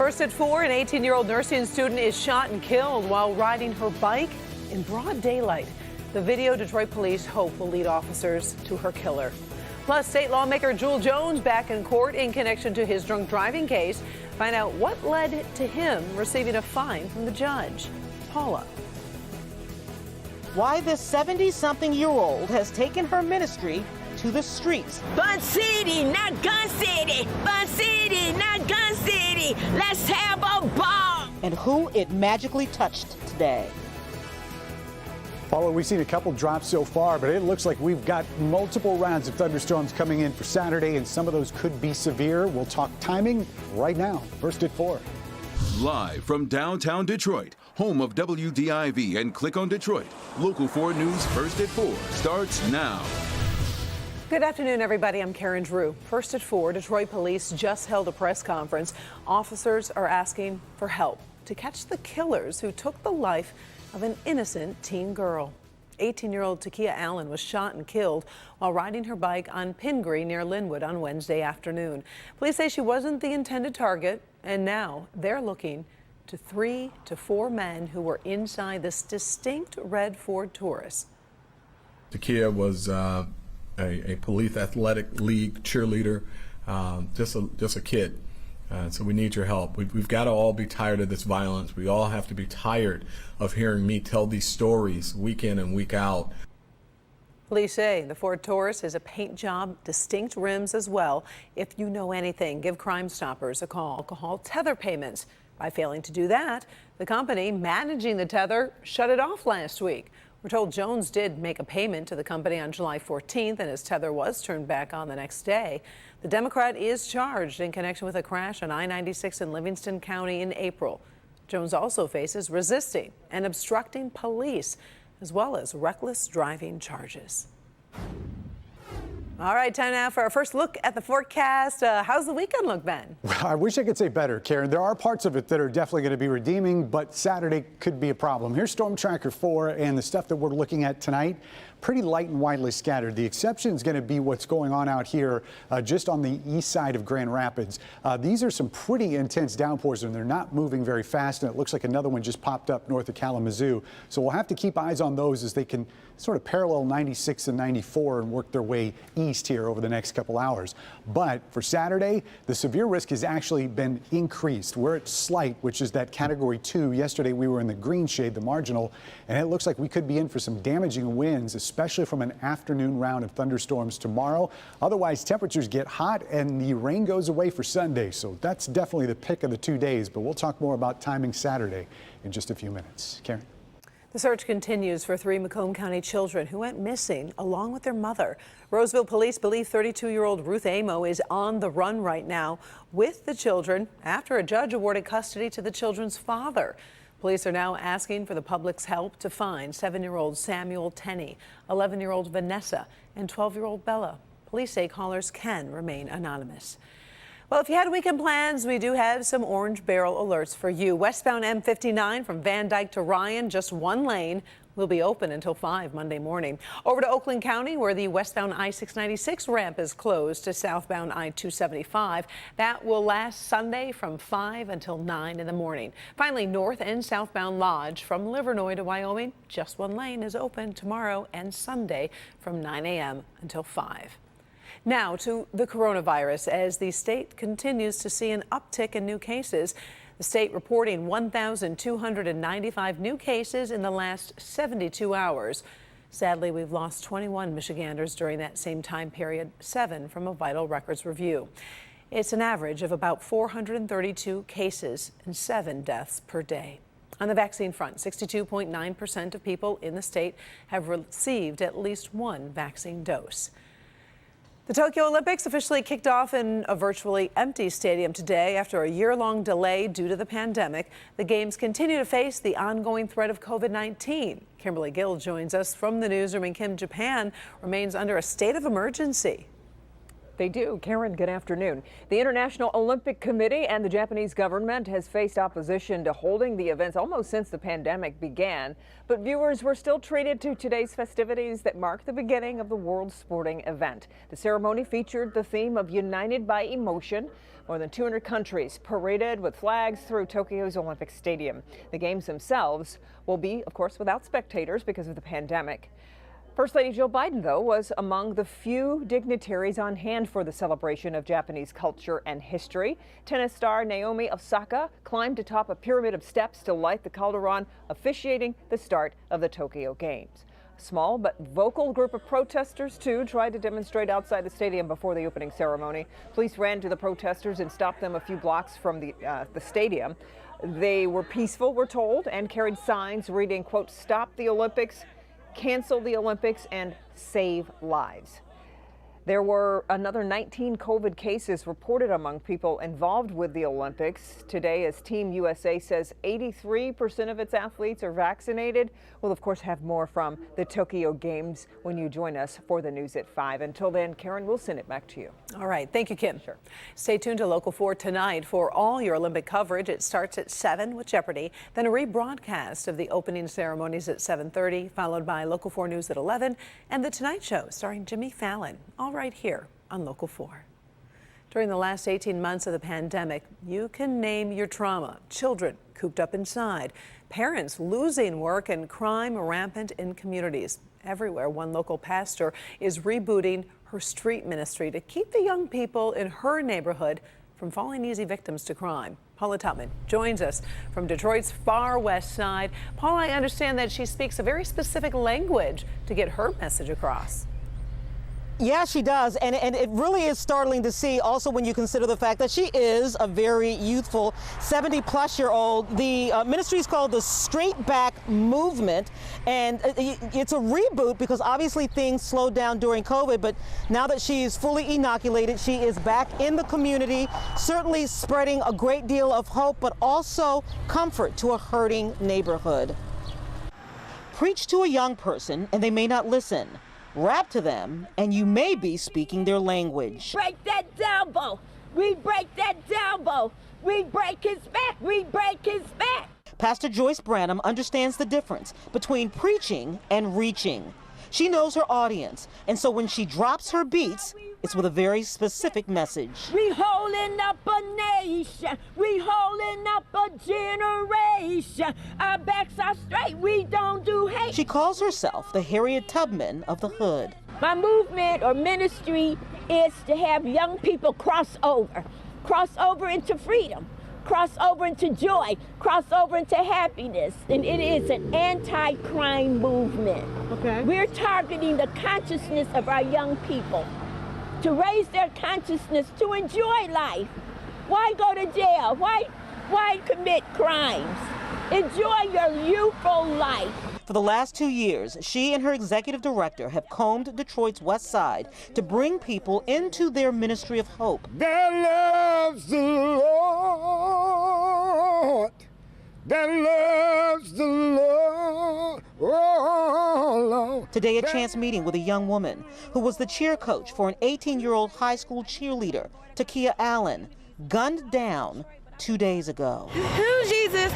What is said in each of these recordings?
First at 4, an 18-year-old nursing student is shot and killed while riding her bike in broad daylight. The video Detroit police hope will lead officers to her killer. Plus, state lawmaker Jewel Jones back in court in connection to his drunk driving case. Find out what led to him receiving a fine from the judge. Paula. Why this 70-something-year-old has taken her ministry to the streets. Bun City, not Gun City. Bun City, not Gun City. Let's have a ball. And who it magically touched today. Paula, we've seen a couple drops so far, but it looks like we've got multiple rounds of thunderstorms coming in for Saturday, and some of those could be severe. We'll talk timing right now. First at 4. Live from downtown Detroit, home of WDIV and Click on Detroit, Local 4 News First at 4 starts now. Good afternoon, everybody. I'm Karen Drew. First at 4, Detroit police just held a press conference. Officers are asking for help to catch the killers who took the life of an innocent teen girl. 18-year-old Takia Allen was shot and killed while riding her bike on Pingree near Linwood on Wednesday afternoon. Police say she wasn't the intended target, and now they're looking to 3 to 4 men who were inside this distinct red Ford Taurus. Takia was a police athletic league cheerleader, just a kid. So we need your help. We've got to all be tired of this violence. We all have to be tired of hearing me tell these stories week in and week out. Police say the Ford Taurus is a paint job, distinct rims as well. If you know anything, give Crime Stoppers a call. Alcohol tether payments. By failing to do that, the company managing the tether shut it off last week. We're told Jones did make a payment to the company on July 14th, and his tether was turned back on the next day. The Democrat is charged in connection with a crash on I-96 in Livingston County in April. Jones also faces resisting and obstructing police, as well as reckless driving charges. All right, time now for our first look at the forecast. How's the weekend look, Ben? Well, I wish I could say better, Karen. There are parts of it that are definitely going to be redeeming, but Saturday could be a problem. Here's Storm Tracker 4, and the stuff that we're looking at tonight, pretty light and widely scattered. The exception is going to be what's going on out here just on the east side of Grand Rapids. These are some pretty intense downpours, and they're not moving very fast, and it looks like another one just popped up north of Kalamazoo. So we'll have to keep eyes on those as they can sort of parallel 96 and 94 and work their way east here over the next couple hours. But for Saturday, the severe risk has actually been increased. We're at slight, which is that category 2. Yesterday we were in the green shade, the marginal, and it looks like we could be in for some damaging winds, especially from an afternoon round of thunderstorms tomorrow. Otherwise, temperatures get hot and the rain goes away for Sunday. So that's definitely the pick of the 2 days, but we'll talk more about timing Saturday in just a few minutes. Karen. The search continues for 3 Macomb County children who went missing along with their mother. Roseville police believe 32-year-old Ruth Amo is on the run right now with the children after a judge awarded custody to the children's father. Police are now asking for the public's help to find 7-year-old Samuel Tenney, 11-year-old Vanessa, and 12-year-old Bella. Police say callers can remain anonymous. Well, if you had weekend plans, we do have some orange barrel alerts for you. Westbound M59 from Van Dyke to Ryan, just one lane, will be open until 5 Monday morning. Over to Oakland County, where the westbound I-696 ramp is closed to southbound I-275. That will last Sunday from 5 until 9 in the morning. Finally, north and southbound Lodge from Livernois to Wyoming, just one lane is open tomorrow and Sunday from 9 a.m. until 5. Now to the coronavirus, as the state continues to see an uptick in new cases. The state reporting 1,295 new cases in the last 72 hours. Sadly, we've lost 21 Michiganders during that same time period, 7 from a vital records review. It's an average of about 432 cases and 7 deaths per day. On the vaccine front, 62.9% of people in the state have received at least one vaccine dose. The Tokyo Olympics officially kicked off in a virtually empty stadium today after a year-long delay due to the pandemic. The Games continue to face the ongoing threat of COVID-19. Kimberly Gill joins us from the newsroom, and Kim, Japan remains under a state of emergency. They do. Karen, good afternoon. The International Olympic Committee and the Japanese government has faced opposition to holding the events almost since the pandemic began. But viewers were still treated to today's festivities that mark the beginning of the World Sporting Event. The ceremony featured the theme of United by Emotion. More than 200 countries paraded with flags through Tokyo's Olympic Stadium. The games themselves will be, of course, without spectators because of the pandemic. First Lady Joe Biden, though, was among the few dignitaries on hand for the celebration of Japanese culture and history. Tennis star Naomi Osaka climbed atop a pyramid of steps to light the cauldron, officiating the start of the Tokyo Games. A small but vocal group of protesters, too, tried to demonstrate outside the stadium before the opening ceremony. Police ran to the protesters and stopped them a few blocks from the stadium. They were peaceful, we're told, and carried signs reading, quote, "Stop the Olympics, cancel the Olympics, and save lives." There were another 19 COVID cases reported among people involved with the Olympics today, as Team USA says 83% of its athletes are vaccinated. We'll, of course, have more from the Tokyo Games when you join us for the news at 5. Until then, Karen, we'll send it back to you. All right. Thank you, Kim. Sure. Stay tuned to Local 4 tonight for all your Olympic coverage. It starts at 7 with Jeopardy, then a rebroadcast of the opening ceremonies at 7:30, followed by Local 4 News at 11, and The Tonight Show starring Jimmy Fallon, all right here on Local 4. During the last 18 months of the pandemic, you can name your trauma. Children cooped up inside, parents losing work, and crime rampant in communities. Everywhere, one local pastor is rebooting her street ministry to keep the young people in her neighborhood from falling easy victims to crime. Paula Tupman joins us from Detroit's far west side. Paula, I understand that she speaks a very specific language to get her message across. Yeah, she does. And it really is startling to see also when you consider the fact that she is a very youthful 70-plus-year-old. The ministry is called the Straight Back Movement. And it's a reboot because obviously things slowed down during COVID. But now that she is fully inoculated, she is back in the community, certainly spreading a great deal of hope, but also comfort to a hurting neighborhood. Preach to a young person and they may not listen. Rap to them, and you may be speaking their language. Break that elbow. We break that elbow. We break his back. We break his back. Pastor Joyce Branham understands the difference between preaching and reaching. She knows her audience, and so when she drops her beats, it's with a very specific message. We holding up a nation. We holding up a generation. Our backs are straight. We don't do hate. She calls herself the Harriet Tubman of the hood. My movement or ministry is to have young people cross over into freedom, cross over into joy, cross over into happiness. And it is an anti-crime movement. Okay. We're targeting the consciousness of our young people, to raise their consciousness, to enjoy life. Why go to jail? Why commit crimes? Enjoy your youthful life. For the last 2 years, she and her executive director have combed Detroit's west side to bring people into their ministry of hope. That loves the Lord. That loves the Lord. Oh, Lord. Today, a chance meeting with a young woman who was the cheer coach for an 18-year-old high school cheerleader, Takia Allen, gunned down 2 days ago. Oh, Jesus.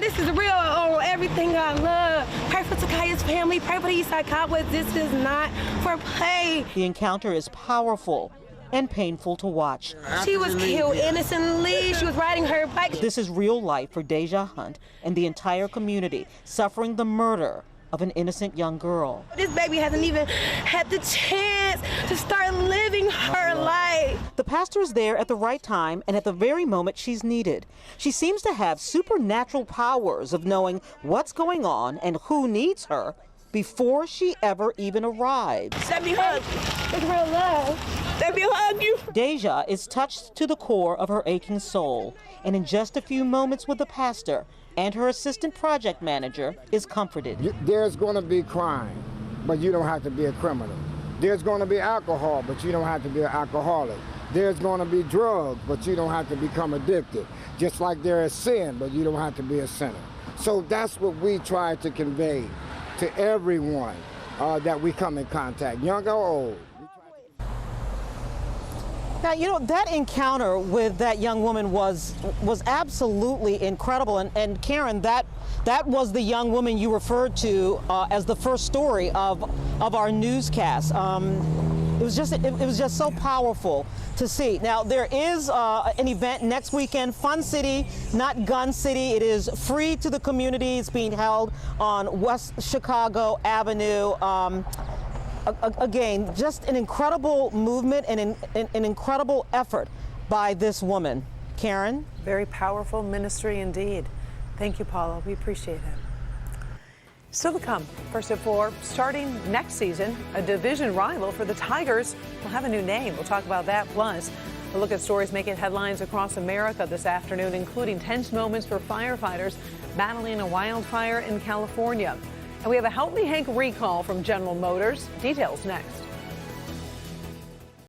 This is real. Oh, everything I love. Pray for Takia's family. Pray for the Eastside Cowboys. This is not for play. The encounter is powerful and painful to watch. She was killed innocently. She was riding her bike. This is real life for Deja Hunt and the entire community suffering the murder of an innocent young girl. This baby hasn't even had the chance to start living her life. The pastor is there at the right time and at the very moment she's needed. She seems to have supernatural powers of knowing what's going on and who needs her before she ever even arrives. Let me hug you. It's real love. Let me hug you. Deja is touched to the core of her aching soul, and in just a few moments with the pastor and her assistant project manager is comforted. There's going to be crime, but you don't have to be a criminal. There's going to be alcohol, but you don't have to be an alcoholic. There's going to be drugs, but you don't have to become addicted. Just like there is sin, but you don't have to be a sinner. So that's what we try to convey to everyone that we come in contact, young or old. Now, you know, that encounter with that young woman was absolutely incredible. And Karen, that was the young woman you referred to as the first story of our newscast. It was just so powerful to see. Now, there is an event next weekend, Fun City, not Gun City. It is free to the community. It's being held on West Chicago Avenue. Again, just an incredible movement and an incredible effort by this woman. Karen? Very powerful ministry indeed. Thank you, Paula. We appreciate it. Still to come, First at 4, starting next season, a division rival for the Tigers will have a new name. We'll talk about that. Plus, a look at stories making headlines across America this afternoon, including tense moments for firefighters battling a wildfire in California. And we have a Help Me Hank recall from General Motors. Details next.